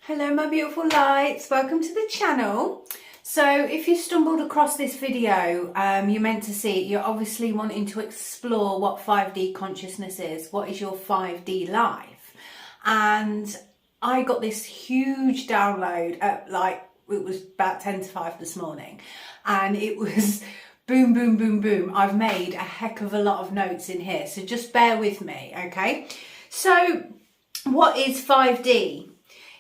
Hello my beautiful lights, welcome to the channel. So if you stumbled across this video, you're meant to see it. You're obviously wanting to explore what 5D consciousness is. What is your 5D life? And I got this huge download at it was about 10 to 5 this morning, and it was boom, boom, boom, boom. I've made a heck of a lot of notes in here, so just bear with me, okay? So what is 5D?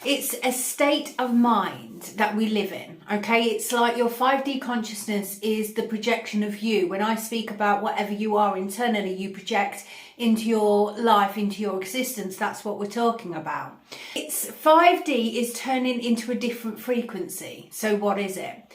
It's a state of mind that we live in, okay? It's like your 5D consciousness is the projection of you. When I speak about whatever you are internally, you project into your life, into your existence. That's what we're talking about. It's 5D is turning into a different frequency. So what is it?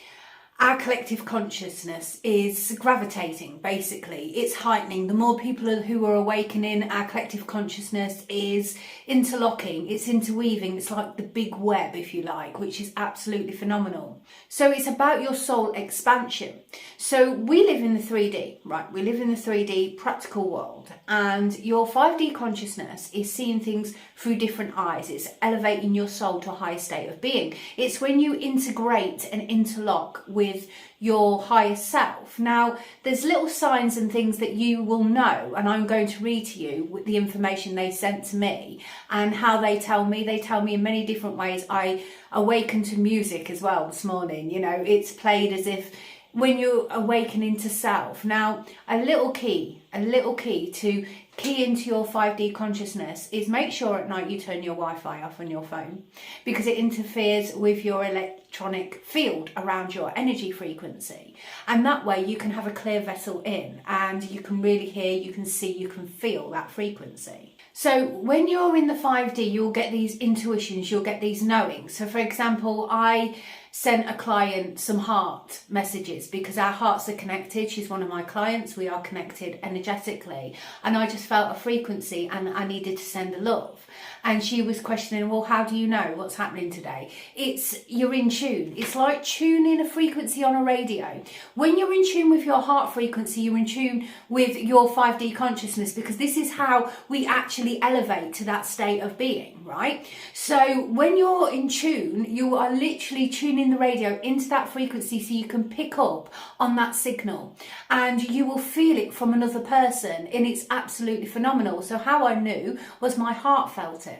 Our collective consciousness is gravitating, basically. It's heightening. The more people who are awakening, our collective consciousness is interlocking, it's interweaving. It's like the big web, if you like, which is absolutely phenomenal. So it's about your soul expansion. So we live in the 3D, right? We live in the 3D practical world, and your 5D consciousness is seeing things through different eyes. It's elevating your soul to a higher state of being. It's when you integrate and interlock with your higher self. Now, there's little signs and things that you will know, and I'm going to read to you with the information they sent to me and how they tell me. They tell me in many different ways. I awakened to music as well this morning. You know, it's played as if when you're awakening to self. Now, a little key to key into your 5D consciousness is make sure at night you turn your Wi-Fi off on your phone, because it interferes with your electronic field around your energy frequency. And that way you can have a clear vessel in, and you can really hear, you can see, you can feel that frequency. So when you're in the 5D, you'll get these intuitions, you'll get these knowings. So for example, I sent a client some heart messages because our hearts are connected. She's one of my clients. We are connected energetically. And I just felt a frequency and I needed to send a love. And she was questioning, well, how do you know what's happening today? You're in tune. It's like tuning a frequency on a radio. When you're in tune with your heart frequency, you're in tune with your 5D consciousness, because this is how we actually elevate to that state of being, right? So when you're in tune, you are literally tuning the radio into that frequency so you can pick up on that signal, and you will feel it from another person, and it's absolutely phenomenal. So how I knew was my heart felt it.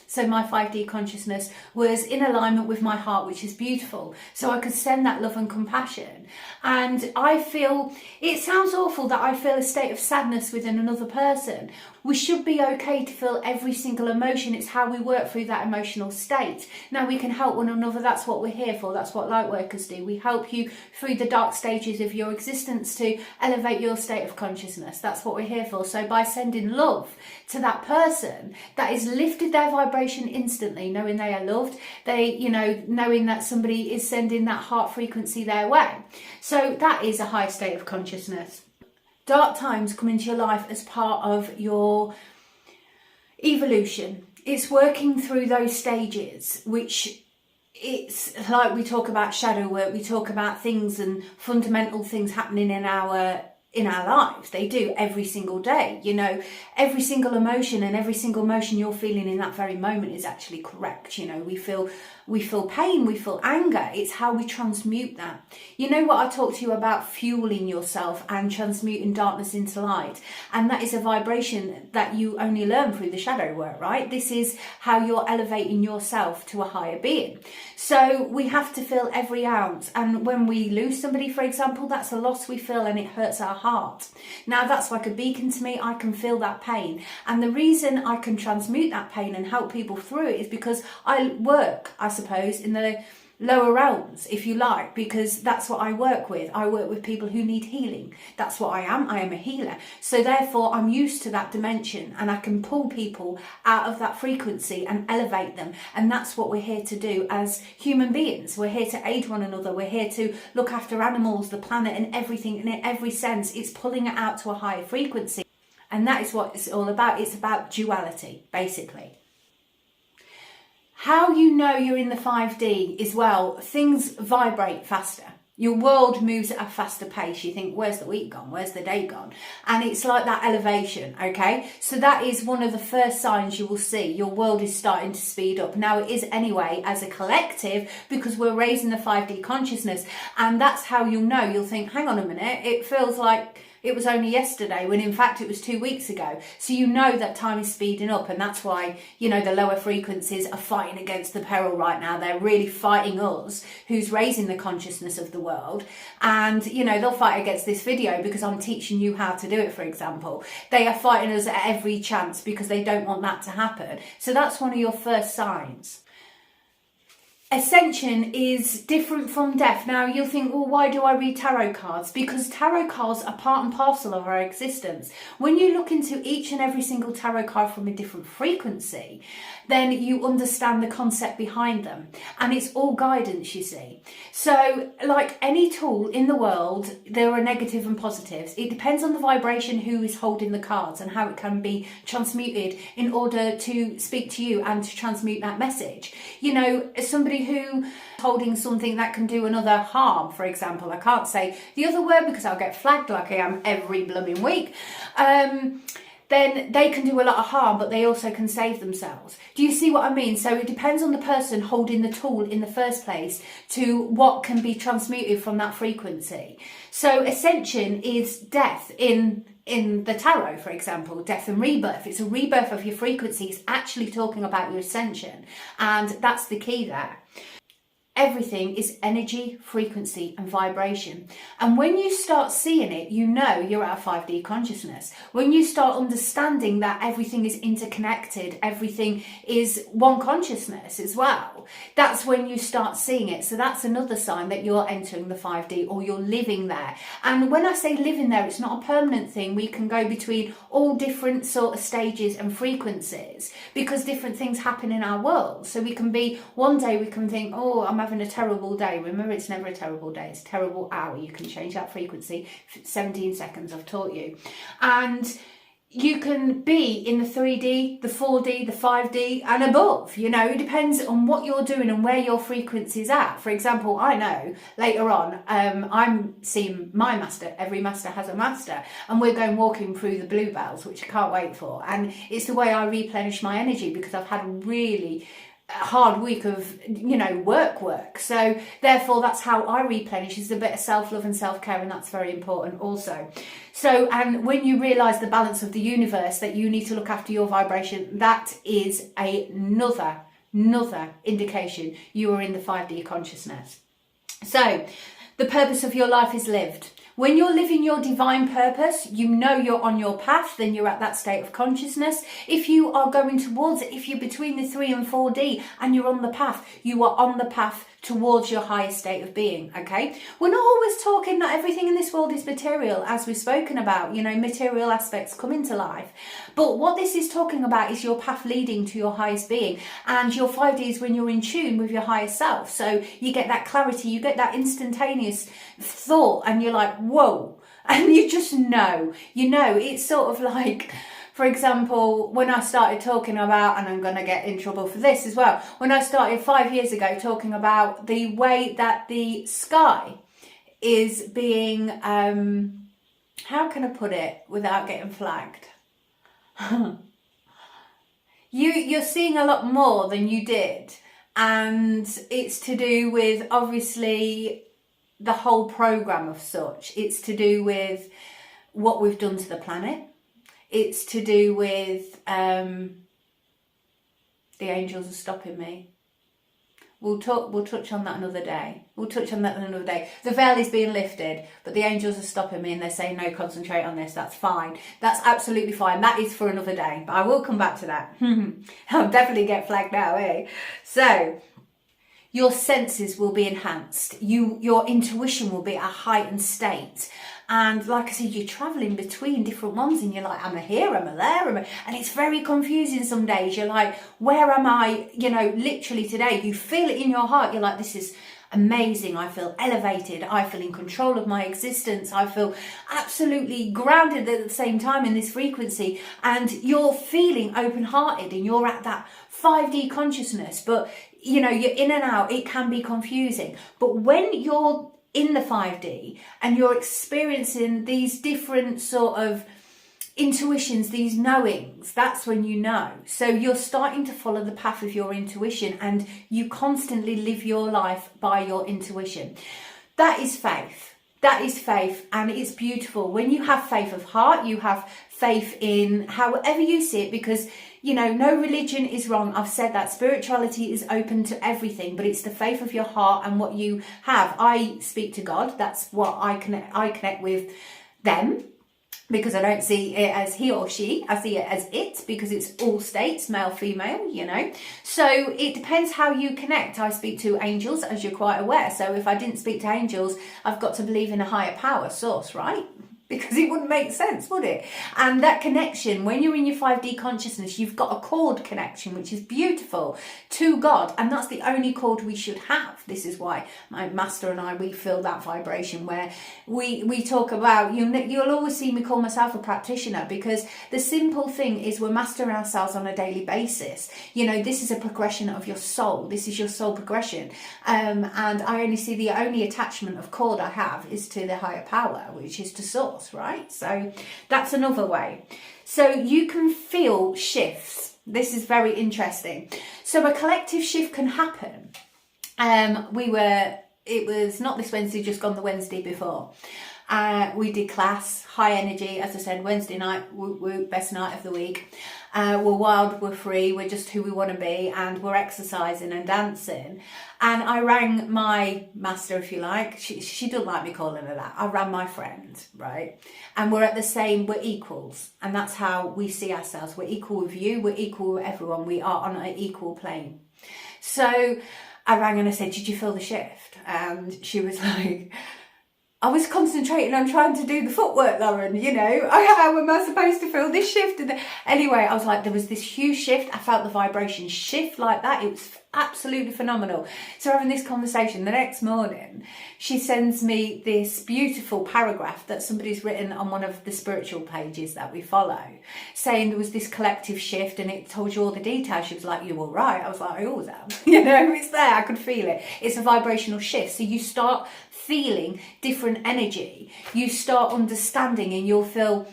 So my 5D consciousness was in alignment with my heart, which is beautiful. So I could send that love and compassion. And I feel, it sounds awful that I feel a state of sadness within another person. We should be okay to feel every single emotion. It's how we work through that emotional state. Now we can help one another. That's what we're here for. That's what light workers do. We help you through the dark stages of your existence to elevate your state of consciousness. That's what we're here for. So by sending love to that person, that is lifted their vibration instantly, knowing they are loved, knowing that somebody is sending that heart frequency their way. So that is a high state of consciousness. Dark times come into your life as part of your evolution. It's working through those stages, which it's like we talk about shadow work, we talk about things and fundamental things happening in our lives. They do every single day. You know, every single emotion and every single emotion you're feeling in that very moment is actually correct. You know, we feel pain, we feel anger. It's how we transmute that. You know what I talked to you about, fueling yourself and transmuting darkness into light, and that is a vibration that you only learn through the shadow work, right? This is how you're elevating yourself to a higher being. So we have to feel every ounce, and when we lose somebody, for example, that's a loss we feel, and it hurts our heart. Now that's like a beacon to me. I can feel that pain, and the reason I can transmute that pain and help people through it is because I work, I suppose, in the lower realms, if you like, because that's what I work with. I work with people who need healing. That's what I am. I am a healer. So therefore I'm used to that dimension, and I can pull people out of that frequency and elevate them. And that's what we're here to do as human beings. We're here to aid one another. We're here to look after animals, the planet, and everything. And in every sense, it's pulling it out to a higher frequency. And that is what it's all about. It's about duality, basically. How you know you're in the 5D is, well, things vibrate faster. Your world moves at a faster pace. You think, where's the week gone? Where's the day gone? And it's like that elevation, okay? So that is one of the first signs you will see. Your world is starting to speed up. Now it is anyway as a collective, because we're raising the 5D consciousness. And that's how you'll know. You'll think, hang on a minute, it feels like it was only yesterday, when in fact it was 2 weeks ago. So you know that time is speeding up, and that's why, you know, the lower frequencies are fighting against the peril right now. They're really fighting us, who's raising the consciousness of the world. And, you know, they'll fight against this video because I'm teaching you how to do it, for example. They are fighting us at every chance because they don't want that to happen. So that's one of your first signs. Ascension is different from death. Now you'll think, well, why do I read tarot cards? Because tarot cards are part and parcel of our existence. When you look into each and every single tarot card from a different frequency, then you understand the concept behind them. And it's all guidance, you see. So like any tool in the world, there are negative and positives. It depends on the vibration, who is holding the cards, and how it can be transmuted in order to speak to you and to transmute that message. You know, somebody who holding something that can do another harm, for example. I can't say the other word because I'll get flagged like I am every blooming week. Then they can do a lot of harm, but they also can save themselves. Do you see what I mean? So it depends on the person holding the tool in the first place to what can be transmuted from that frequency. So Ascension is death in the tarot, for example, death and rebirth. It's a rebirth of your frequency. It's actually talking about your ascension. And that's the key there. Everything is energy, frequency and vibration. And when you start seeing it, you know you're at a 5D consciousness. When you start understanding that everything is interconnected, everything is one consciousness as well, that's when you start seeing it. So that's another sign that you're entering the 5D, or you're living there. And when I say living there, it's not a permanent thing. We can go between all different sort of stages and frequencies because different things happen in our world. So we can be, one day we can think, oh, I'm having a terrible day. Remember, it's never a terrible day, it's a terrible hour. You can change that frequency. 17 seconds I've taught you. And you can be in the 3D, the 4D, the 5D and above. You know, it depends on what you're doing and where your frequency is at. For example, I know later on I'm seeing my master. Every master has a master, and we're going walking through the bluebells, which I can't wait for. And it's the way I replenish my energy because I've had a really hard week of, you know, work. So therefore that's how I replenish, is a bit of self-love and self-care, and that's very important also. So, and when you realize the balance of the universe, that you need to look after your vibration, that is another indication you are in the 5D consciousness. So the purpose of your life is lived. When you're living your divine purpose, you know you're on your path, then you're at that state of consciousness. If you are going towards it, if you're between the 3 and 4D and you're on the path, you are on the path towards your highest state of being, okay? We're not always talking that everything in this world is material, as we've spoken about, you know, material aspects come into life. But what this is talking about is your path leading to your highest being. And your 5D is when you're in tune with your higher self. So you get that clarity, you get that instantaneous thought, and you're like, whoa. And you just know, you know, it's sort of like, for example, when I started talking about, and I'm going to get in trouble for this as well, when I started 5 years ago talking about the way that the sky is being, how can I put it without getting flagged? You're seeing a lot more than you did. And it's to do with, obviously, the whole program of such. It's to do with what we've done to the planet. It's to do with the angels are stopping me. We'll touch on that another day. The veil is being lifted, but the angels are stopping me and they're saying, no, concentrate on this. That's fine. That's absolutely fine. That is for another day, but I will come back to that. I'll definitely get flagged now, eh? So your senses will be enhanced. Your intuition will be at a heightened state. And like I said, you're travelling between different ones and you're like, am I here, am I there? And it's very confusing some days. You're like, where am I? You know, literally today, you feel it in your heart. You're like, this is amazing. I feel elevated. I feel in control of my existence. I feel absolutely grounded at the same time in this frequency. And you're feeling open-hearted and you're at that 5D consciousness. But, you know, you're in and out. It can be confusing. But when you're in the 5D and you're experiencing these different sort of intuitions, these knowings, that's when you know. So you're starting to follow the path of your intuition and you constantly live your life by your intuition. That is faith. That is faith, and it's beautiful. When you have faith of heart, you have faith in however you see it, because, you know, no religion is wrong. I've said that. Spirituality is open to everything, but it's the faith of your heart and what you have. I speak to God. That's what I connect with them, because I don't see it as he or she, I see it as it, because it's all states, male, female, you know. So it depends how you connect. I speak to angels, as you're quite aware. So if I didn't speak to angels, I've got to believe in a higher power source, right? Because it wouldn't make sense, would it? And that connection, when you're in your 5D consciousness, you've got a cord connection, which is beautiful, to God. And that's the only cord we should have. This is why my master and I, we feel that vibration where we talk about, you'll always see me call myself a practitioner, because the simple thing is we're mastering ourselves on a daily basis. You know, this is a progression of your soul. This is your soul progression. And I only see the only attachment of cord I have is to the higher power, which is to source. Right, so that's another way. So you can feel shifts. This is very interesting. So a collective shift can happen. It was not this Wednesday, just gone the Wednesday before. We did class, high energy, as I said, Wednesday night, best night of the week. We're wild, we're free, we're just who we want to be, and we're exercising and dancing. And I rang my master, if you like. She doesn't like me calling her that. I rang my friend, right? And we're we're equals. And that's how we see ourselves. We're equal with you, we're equal with everyone. We are on an equal plane. So I rang and I said, did you feel the shift? And she was like, I was concentrating on trying to do the footwork, Lauren, you know. How am I supposed to feel this shift? Anyway, I was like, there was this huge shift. I felt the vibration shift like that. It was absolutely phenomenal. So having this conversation, the next morning, she sends me this beautiful paragraph that somebody's written on one of the spiritual pages that we follow, saying there was this collective shift and it told you all the details. She was like, you all right? I was like, I always am. You know, it's there. I could feel it. It's a vibrational shift. So you start feeling different energy. You start understanding and you'll feel,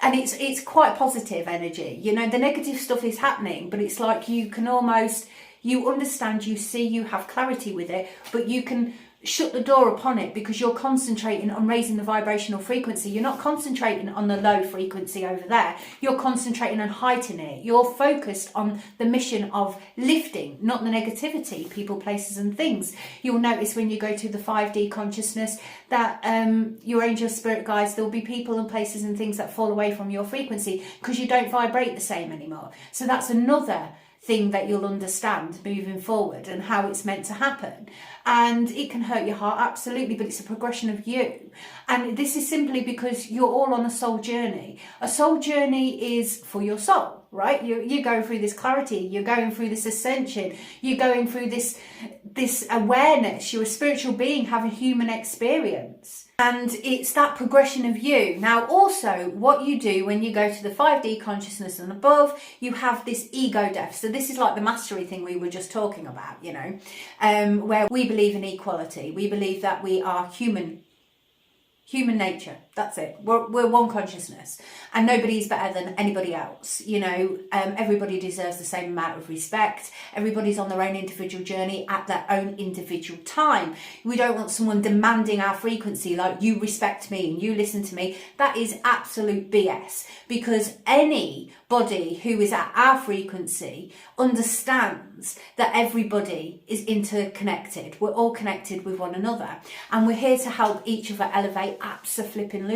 and it's quite positive energy. You know, the negative stuff is happening, but it's like you can almost, you understand, you see, you have clarity with it, but you can shut the door upon it because you're concentrating on raising the vibrational frequency. You're not concentrating on the low frequency over there. You're concentrating on heightening it. You're focused on the mission of lifting, not the negativity, people, places and things. You'll notice when you go to the 5D consciousness that your angel spirit guides, there'll be people and places and things that fall away from your frequency because you don't vibrate the same anymore. So that's another thing that you'll understand moving forward and how it's meant to happen. And it can hurt your heart, absolutely, but it's a progression of you. And this is simply because you're all on a soul journey. A soul journey is for your soul, right? You're going through this clarity, you're going through this ascension, you're going through this awareness. You're a spiritual being having human experience. And it's that progression of you. Now, also, what you do when you go to the 5D consciousness and above, you have this ego death. So this is like the mastery thing we were just talking about, you know, where we believe in equality. We believe that we are human nature. That's it. We're one consciousness and nobody's better than anybody else. You know, everybody deserves the same amount of respect. Everybody's on their own individual journey at their own individual time. We don't want someone demanding our frequency, like you respect me and you listen to me. That is absolute BS, because anybody who is at our frequency understands that everybody is interconnected. We're all connected with one another and we're here to help each other elevate, absolutely,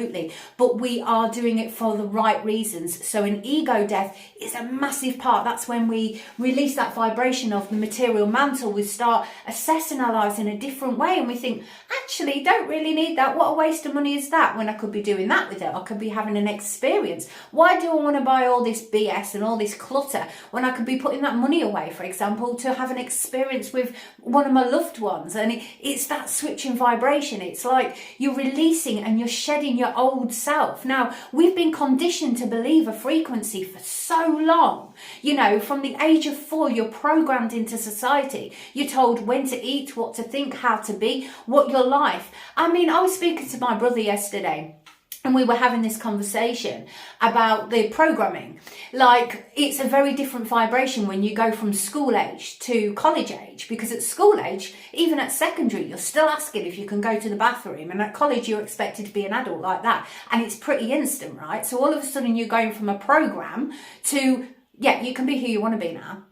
but we are doing it for the right reasons. So an ego death is a massive part. That's when we release that vibration of the material mantle. We start assessing our lives in a different way and we think, actually, don't really need that. What a waste of money is that when I could be doing that with it? I could be having an experience. Why do I want to buy all this this BS and all this clutter when I could be putting that money away, for example, to have an experience with one of my loved ones. And it's that switch in vibration. It's like you're releasing and you're shedding your old self. Now, we've been conditioned to believe a frequency for so long. You know, from the age of 4, you're programmed into society. You're told when to eat, what to think, how to be, what your life. I mean, I was speaking to my brother yesterday, and we were having this conversation about the programming. Like, it's a very different vibration when you go from school age to college age, because at school age, even at secondary, you're still asking if you can go to the bathroom. And at college, you're expected to be an adult like that. And it's pretty instant, right? So all of a sudden, you're going from a program to, yeah, you can be who you want to be now.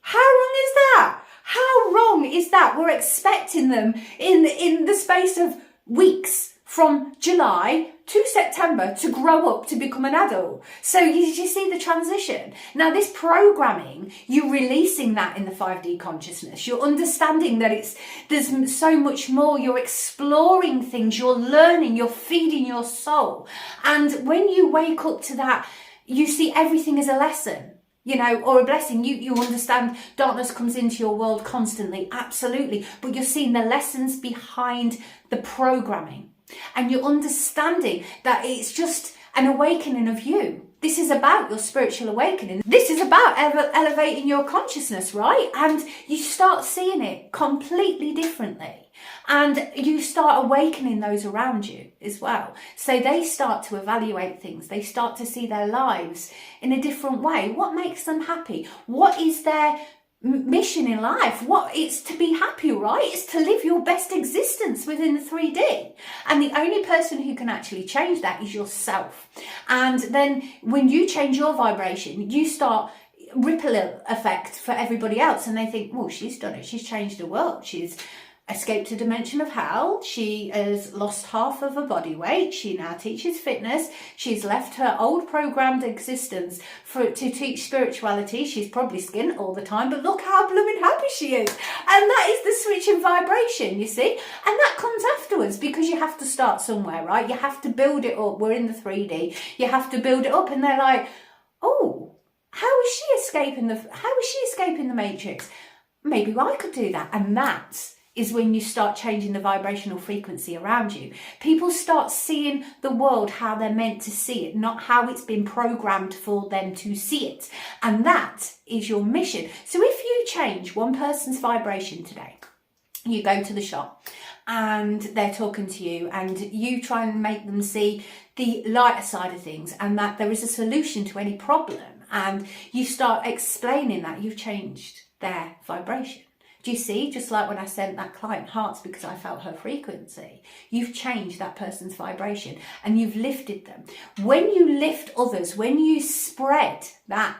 How wrong is that? How wrong is that? We're expecting them in the space of weeks, from July to September, to grow up to become an adult. So you see the transition. Now, this programming, you're releasing that in the 5D consciousness. You're understanding that there's so much more. You're exploring things. You're learning. You're feeding your soul. And when you wake up to that, you see everything as a lesson. You know, or a blessing. You understand darkness comes into your world constantly, absolutely. But you're seeing the lessons behind the programming. And you're understanding that it's just an awakening of you. This is about your spiritual awakening. This is about elevating your consciousness, right? And you start seeing it completely differently. And you start awakening those around you as well. So they start to evaluate things. They start to see their lives in a different way. What makes them happy? What is their mission in life? It's to be happy, right? It's to live your best existence within the 3D. And the only person who can actually change that is yourself. And then when you change your vibration, you start ripple effect for everybody else. And they think, well, she's done it. She's changed the world. She's escaped a dimension of hell. She has lost half of her body weight. She now teaches fitness. She's left her old programmed existence to teach spirituality. She's probably skint all the time, but look how blooming happy she is. And that is the switch in vibration, you see? And that comes afterwards, because you have to start somewhere, right? You have to build it up. We're in the 3D. You have to build it up. And they're like, oh, how is she escaping the matrix? Maybe I could do that. And that's is when you start changing the vibrational frequency around you. People start seeing the world how they're meant to see it, not how it's been programmed for them to see it. And that is your mission. So if you change one person's vibration today, you go to the shop and they're talking to you and you try and make them see the lighter side of things and that there is a solution to any problem, and you start explaining that, you've changed their vibration. Do you see? Just like when I sent that client hearts because I felt her frequency, you've changed that person's vibration and you've lifted them. When you lift others, when you spread that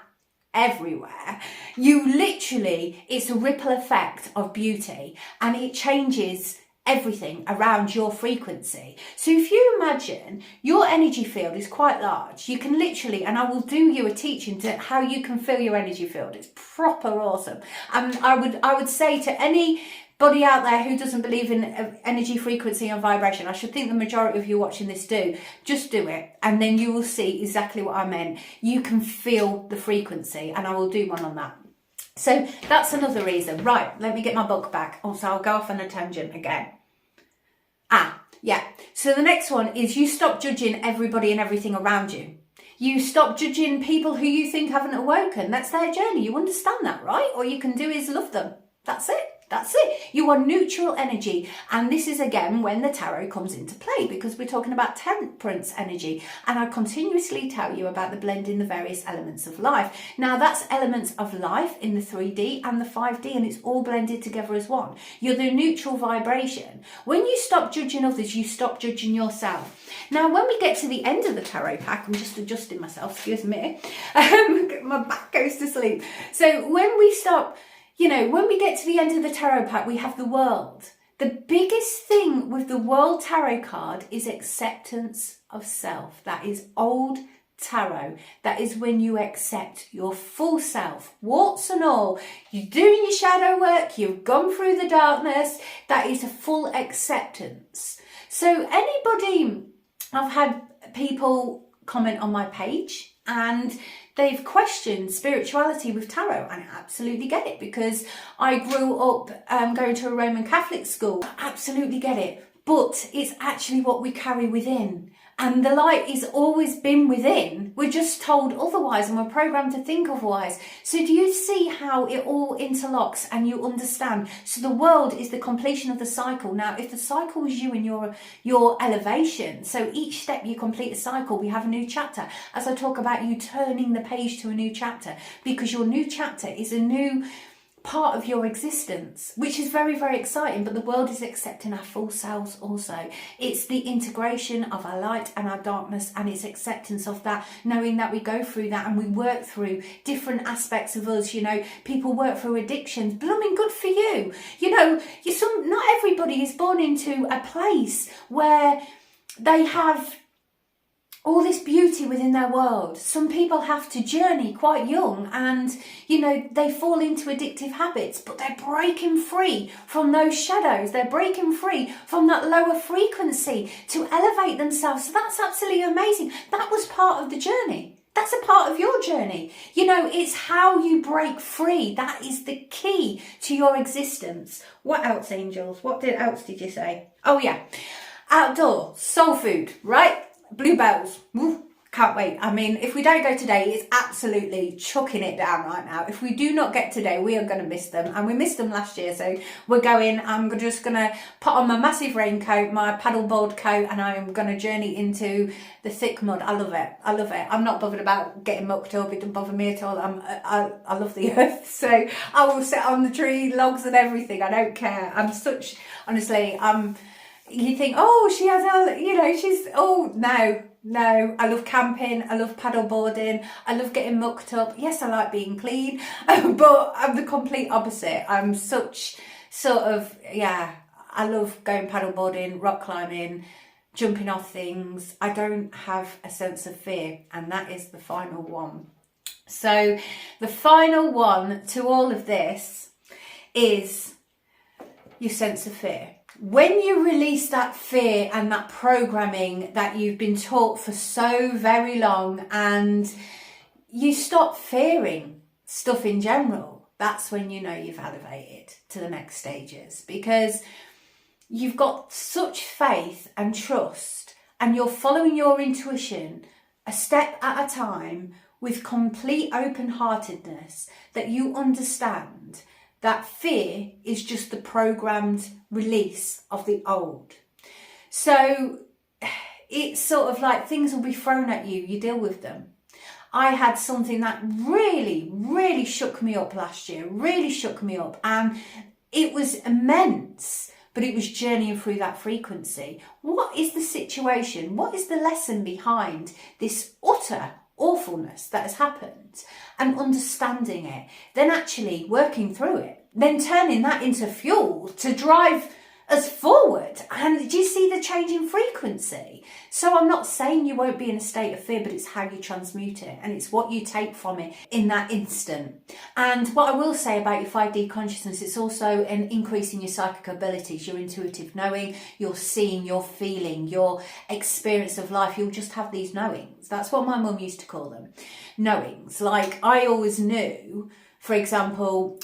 everywhere, it's a ripple effect of beauty, and it changes everything around your frequency. So if you imagine your energy field is quite large, you can literally, and I will do you a teaching to how you can feel your energy field. It's proper awesome. And I would say to anybody out there who doesn't believe in energy frequency and vibration, I should think the majority of you watching this do, just do it. And then you will see exactly what I meant. You can feel the frequency, and I will do one on that. So that's another reason. Right, let me get my book back. Also, I'll go off on a tangent again. Yeah. So the next one is you stop judging everybody and everything around you. You stop judging people who you think haven't awoken. That's their journey. You understand that, right? All you can do is love them. That's it. That's it. You are neutral energy. And this is again when the tarot comes into play, because we're talking about temperance energy. And I continuously tell you about the blending the various elements of life. Now that's elements of life in the 3D and the 5D, and it's all blended together as one. You're the neutral vibration. When you stop judging others, you stop judging yourself. Now, when we get to the end of the tarot pack, I'm just adjusting myself, excuse me. My back goes to sleep. So when we stop, when we get to the end of the tarot pack, we have the world. The biggest thing with the world tarot card is acceptance of self. That is old tarot. That is when you accept your full self, warts and all. You're doing your shadow work. You've gone through the darkness. That is a full acceptance. So I've had people comment on my page and they've questioned spirituality with tarot, and I absolutely get it, because I grew up going to a Roman Catholic school. I absolutely get it, but it's actually what we carry within. And the light has always been within. We're just told otherwise, and we're programmed to think otherwise. So do you see how it all interlocks and you understand? So the world is the completion of the cycle. Now, if the cycle is you in your elevation, so each step you complete a cycle, we have a new chapter. As I talk about you turning the page to a new chapter, because your new chapter is a new part of your existence, which is very, very exciting. But the world is accepting our full selves also. It's the integration of our light and our darkness, and it's acceptance of that, knowing that we go through that and we work through different aspects of us. You know, people work through addictions. Blooming good for you. You know, not everybody is born into a place where they have all this beauty within their world. Some people have to journey quite young, and you know, they fall into addictive habits, but they're breaking free from those shadows. They're breaking free from that lower frequency to elevate themselves. So that's absolutely amazing. That was part of the journey. That's a part of your journey. You know, it's how you break free. That is the key to your existence. What else, angels? What else did you say? Oh yeah, outdoor soul food, right? Bluebells. Woo, can't wait. I mean, if we don't go today, it's absolutely chucking it down right now. If we do not get today, we are going to miss them. And we missed them last year, so we're going. I'm just going to put on my massive raincoat, my paddleboard coat, and I'm going to journey into the thick mud. I love it. I love it. I'm not bothered about getting mucked up. It doesn't bother me at all. I love the earth. So I will sit on the tree, logs and everything. I don't care. Honestly, you think, oh, she has she's, oh, no, I love camping, I love paddleboarding, I love getting mucked up. Yes, I like being clean, but I'm the complete opposite. I'm such I love going paddleboarding, rock climbing, jumping off things. I don't have a sense of fear, and that is the final one. So the final one to all of this is your sense of fear. When you release that fear and that programming that you've been taught for so very long, and you stop fearing stuff in general, that's when you know you've elevated to the next stages, because you've got such faith and trust, and you're following your intuition a step at a time with complete open-heartedness, that you understand that fear is just the programmed release of the old. So it's sort of like things will be thrown at you, you deal with them. I had something that really, really shook me up last year, really shook me up, and it was immense, but it was journeying through that frequency. What is the situation? What is the lesson behind this utter awfulness that has happened, and understanding it, then actually working through it, then turning that into fuel to drive us forward? And do you see the change in frequency? So I'm not saying you won't be in a state of fear, but it's how you transmute it, and it's what you take from it in that instant. And what I will say about your 5D consciousness, it's also an increase in your psychic abilities, your intuitive knowing, your seeing, your feeling, your experience of life. You'll just have these knowings. That's what my mum used to call them, knowings. Like, I always knew, for example,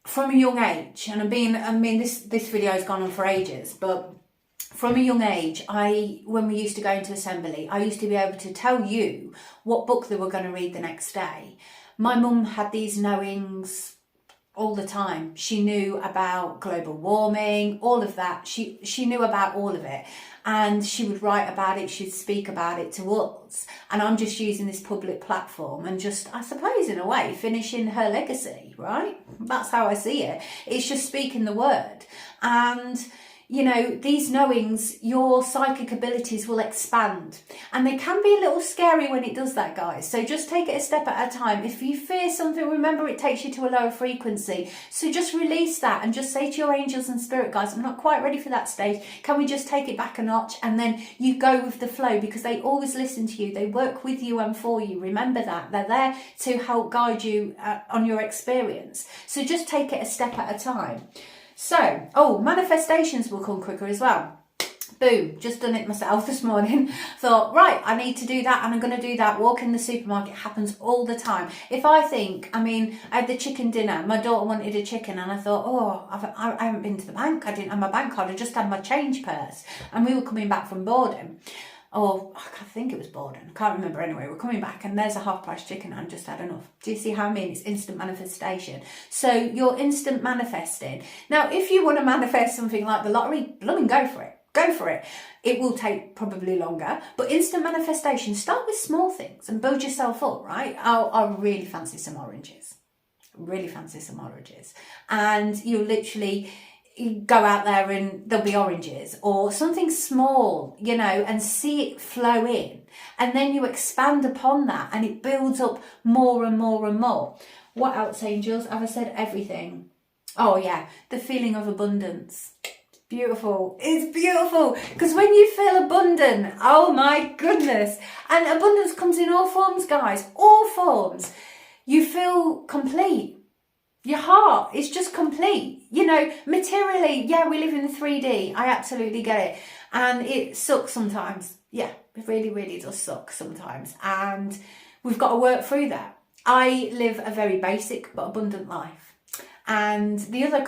from a young age, and this video has gone on for ages, but from a young age, when we used to go into assembly, I used to be able to tell you what book they were going to read the next day. My mum had these knowings all the time. She knew about global warming, all of that. She knew about all of it, and she would write about it, she'd speak about it to us. And I'm just using this public platform and just, I suppose in a way, finishing her legacy, right? That's how I see it. It's just speaking the word. And you know, these knowings, your psychic abilities will expand, and they can be a little scary when it does that, guys. So just take it a step at a time. If you fear something, remember it takes you to a lower frequency. So just release that and just say to your angels and spirit guides, I'm not quite ready for that stage. Can we just take it back a notch? And then you go with the flow, because they always listen to you. They work with you and for you. Remember that. They're there to help guide you on your experience. So just take it a step at a time. So, manifestations will come quicker as well. Boom, just done it myself this morning. Thought, right, I need to do that, and I'm going to do that. Walk in the supermarket, it happens all the time. If I think, I had the chicken dinner. My daughter wanted a chicken, and I thought, oh, I haven't been to the bank. I didn't have my bank card. I just had my change purse. And we were coming back from Borden. Or I think it was Borden. I can't remember anyway. We're coming back, and there's a half-price chicken. I just had enough. Do you see how I mean? It's instant manifestation. So you're instant manifesting. Now, if you want to manifest something like the lottery, blooming go for it. Go for it. It will take probably longer, but instant manifestation, start with small things and build yourself up, right? I really fancy some oranges. Really fancy some oranges. And you'll literally go out there and there'll be oranges or something small, and see it flow in. And then you expand upon that and it builds up more and more and more. What else, angels? Have I said everything? Oh yeah, the feeling of abundance. Beautiful. It's beautiful because when you feel abundant, oh my goodness, and abundance comes in all forms, guys, all forms. You feel complete. Your heart is just complete. Materially, yeah, we live in the 3D. I absolutely get it. And it sucks sometimes. Yeah, it really, really does suck sometimes. And we've got to work through that. I live a very basic but abundant life. And the other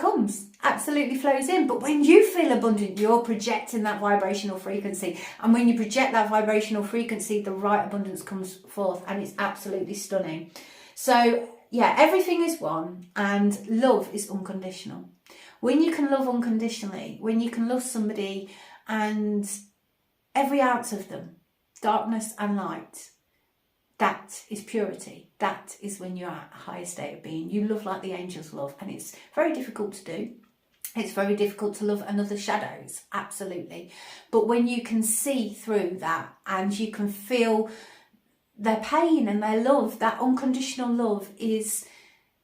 absolutely flows in. But when you feel abundant, you're projecting that vibrational frequency. And when you project that vibrational frequency, the right abundance comes forth, and it's absolutely stunning. So yeah, everything is one, and love is unconditional. When you can love unconditionally, when you can love somebody and every ounce of them, darkness and light, that is purity. That is when you're at a higher state of being. You love like the angels love, and it's very difficult to do. It's very difficult to love another shadows, absolutely. But when you can see through that and you can feel their pain and their love, that unconditional love is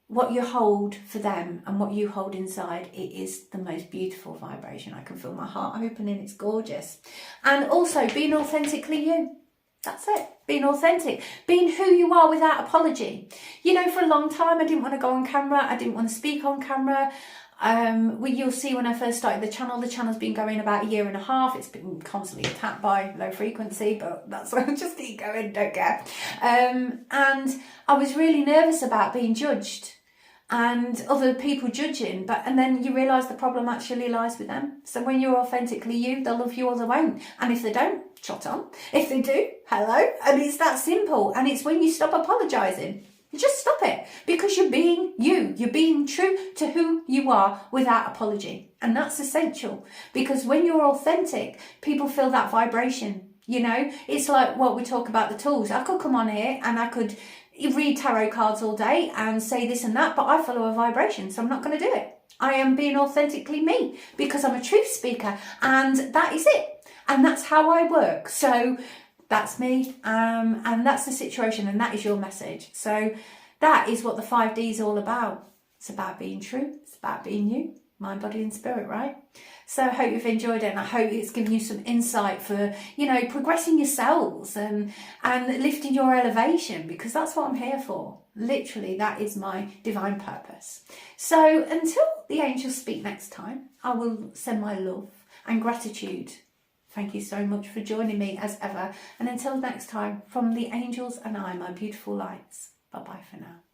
what you hold for them and what you hold inside. It is the most beautiful vibration. I can feel my heart opening. It's gorgeous. And also being authentically you. That's it. Being authentic. Being who you are without apology. For a long time, I didn't want to go on camera. I didn't want to speak on camera. You'll see when I first started the channel's been going about a year and a half. It's been constantly attacked by low frequency, but that's why I just keep going, don't care. And I was really nervous about being judged and other people judging, and then you realise the problem actually lies with them. So when you're authentically you, they'll love you or they won't. And if they don't, shot on. If they do, hello. And it's that simple. And it's when you stop apologising. You just stop it, because you're being you. You're being true to who you are without apology. And that's essential, because when you're authentic, people feel that vibration. It's like what we talk about the tools. I could come on here and I could read tarot cards all day and say this and that, but I follow a vibration, so I'm not going to do it. I am being authentically me because I'm a truth speaker, and that is it. And that's how I work. So that's me, and that's the situation, and that is your message. So that is what the 5D is all about. It's about being true. It's about being you, mind, body and spirit, right? So I hope you've enjoyed it, and I hope it's given you some insight for, progressing yourselves and lifting your elevation, because that's what I'm here for. Literally, that is my divine purpose. So until the angels speak next time, I will send my love and gratitude. Thank you so much for joining me as ever. And until next time, from the angels and I, my beautiful lights. Bye-bye for now.